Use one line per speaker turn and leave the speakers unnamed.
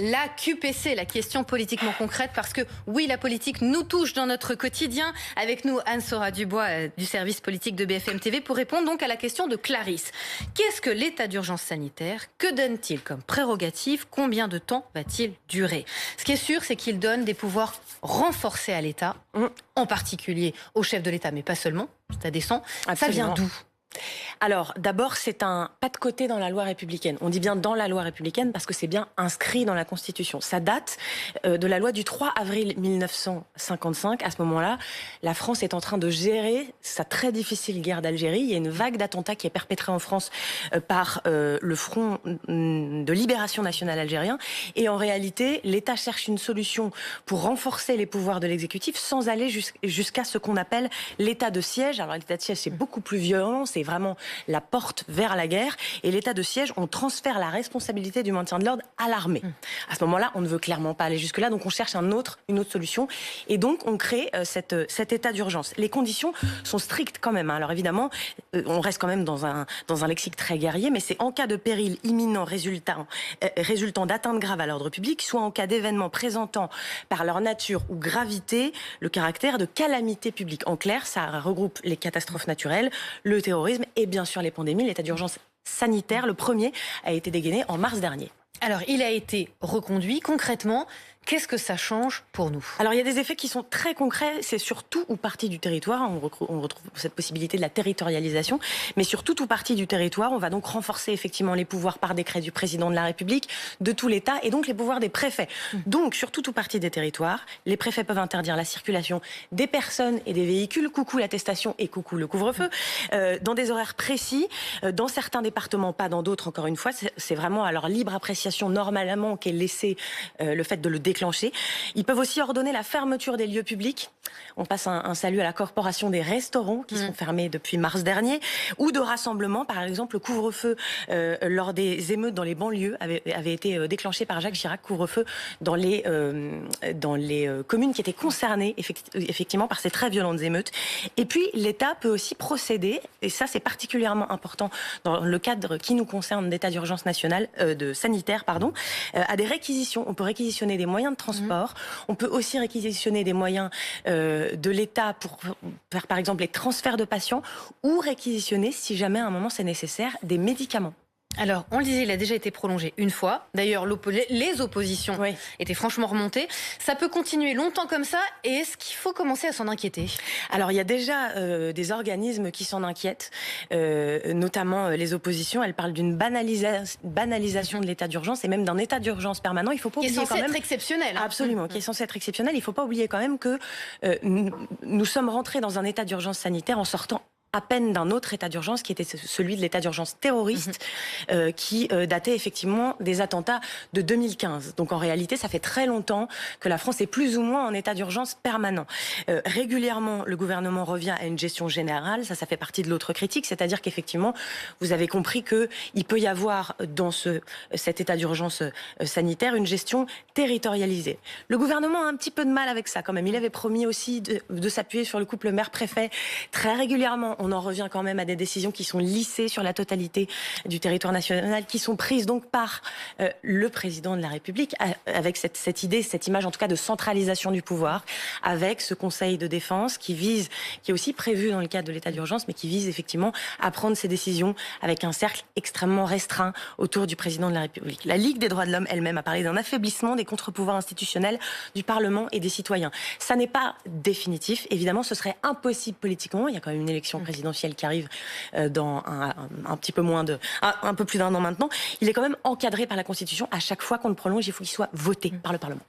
La QPC, la question politiquement concrète, parce que oui, la politique nous touche dans notre quotidien. Avec nous, Anne-Sora Dubois du service politique de BFM TV pour répondre donc à la question de Clarisse. Qu'est-ce que l'état d'urgence sanitaire? Que donne-t-il comme prérogative? Combien de temps va-t-il durer? Ce qui est sûr, c'est qu'il donne des pouvoirs renforcés à l'État, en particulier au chef de l'État, mais pas seulement, c'est indécent. Ça vient d'où?
Alors, d'abord, c'est un pas de côté dans la loi républicaine. On dit bien dans la loi républicaine parce que c'est bien inscrit dans la Constitution. Ça date de la loi du 3 avril 1955. À ce moment-là, la France est en train de gérer sa très difficile guerre d'Algérie. Il y a une vague d'attentats qui est perpétrée en France par le Front de libération nationale algérien. Et en réalité, l'État cherche une solution pour renforcer les pouvoirs de l'exécutif sans aller jusqu'à ce qu'on appelle l'état de siège. Alors, l'état de siège, c'est beaucoup plus violent. C'est vraiment la porte vers la guerre. Et l'état de siège, on transfère la responsabilité du maintien de l'ordre à l'armée. À ce moment-là, on ne veut clairement pas aller jusque-là, donc on cherche une autre solution. Et donc, on crée cet état d'urgence. Les conditions sont strictes quand même. Alors évidemment, on reste quand même dans un lexique très guerrier, mais c'est en cas de péril imminent résultant d'atteinte grave à l'ordre public, soit en cas d'événements présentant par leur nature ou gravité le caractère de calamité publique. En clair, ça regroupe les catastrophes naturelles, le terrorisme et bien sûr les pandémies. L'état d'urgence sanitaire, le premier, a été dégainé en mars dernier.
Alors, il a été reconduit. Concrètement, qu'est-ce que ça change pour nous?
Alors, il y a des effets qui sont très concrets. C'est sur tout ou partie du territoire. On retrouve cette possibilité de la territorialisation. Mais sur tout ou partie du territoire, on va donc renforcer effectivement les pouvoirs par décret du président de la République, de tout l'État et donc les pouvoirs des préfets. Donc, sur tout ou partie des territoires, les préfets peuvent interdire la circulation des personnes et des véhicules. Coucou l'attestation et coucou le couvre-feu. Dans des horaires précis. Dans certains départements, pas dans d'autres, encore une fois. C'est vraiment à leur libre appréciation normalement qu'est laissé le fait de le déclencher. Ils peuvent aussi ordonner la fermeture des lieux publics. On passe un salut à la corporation des restaurants qui sont fermés depuis mars dernier, ou de rassemblements. Par exemple, le couvre-feu lors des émeutes dans les banlieues avait été déclenché par Jacques Chirac, couvre-feu dans les communes qui étaient concernées effectivement par ces très violentes émeutes. Et puis l'État peut aussi procéder, et ça c'est particulièrement important dans le cadre qui nous concerne d'état d'urgence nationale sanitaire, à des réquisitions. On peut réquisitionner des moyens de transport. On peut aussi réquisitionner des moyens de l'État pour faire par exemple les transferts de patients ou réquisitionner, si jamais à un moment c'est nécessaire, des médicaments.
Alors, on le disait, il a déjà été prolongé une fois. D'ailleurs, les oppositions étaient franchement remontées. Ça peut continuer longtemps comme ça. Et est-ce qu'il faut commencer à s'en inquiéter?
Alors, il y a déjà des organismes qui s'en inquiètent, notamment les oppositions. Elles parlent d'une banalisation de l'état d'urgence et même d'un état d'urgence permanent. Il faut pas oublier
qui est censé
quand même...
être exceptionnel. Hein.
Absolument, qui est censé être exceptionnel. Il ne faut pas oublier quand même que nous sommes rentrés dans un état d'urgence sanitaire en sortant à peine d'un autre état d'urgence qui était celui de l'état d'urgence terroriste qui datait effectivement des attentats de 2015. Donc en réalité, ça fait très longtemps que la France est plus ou moins en état d'urgence permanent. Régulièrement, le gouvernement revient à une gestion générale. Ça fait partie de l'autre critique, c'est-à-dire qu'effectivement, vous avez compris qu'il peut y avoir dans cet état d'urgence sanitaire une gestion territorialisée. Le gouvernement a un petit peu de mal avec ça quand même. Il avait promis aussi de s'appuyer sur le couple maire-préfet très régulièrement. On en revient quand même à des décisions qui sont lissées sur la totalité du territoire national, qui sont prises donc par le président de la République, avec cette idée, cette image en tout cas de centralisation du pouvoir, avec ce Conseil de défense qui est aussi prévu dans le cadre de l'état d'urgence, mais qui vise effectivement à prendre ces décisions avec un cercle extrêmement restreint autour du président de la République. La Ligue des droits de l'homme elle-même a parlé d'un affaiblissement des contre-pouvoirs institutionnels du Parlement et des citoyens. Ça n'est pas définitif. Évidemment, ce serait impossible politiquement. Il y a quand même une élection présidentielle qui arrive dans un petit peu un peu plus d'un an maintenant. Il est quand même encadré par la Constitution. À chaque fois qu'on le prolonge, il faut qu'il soit voté par le Parlement.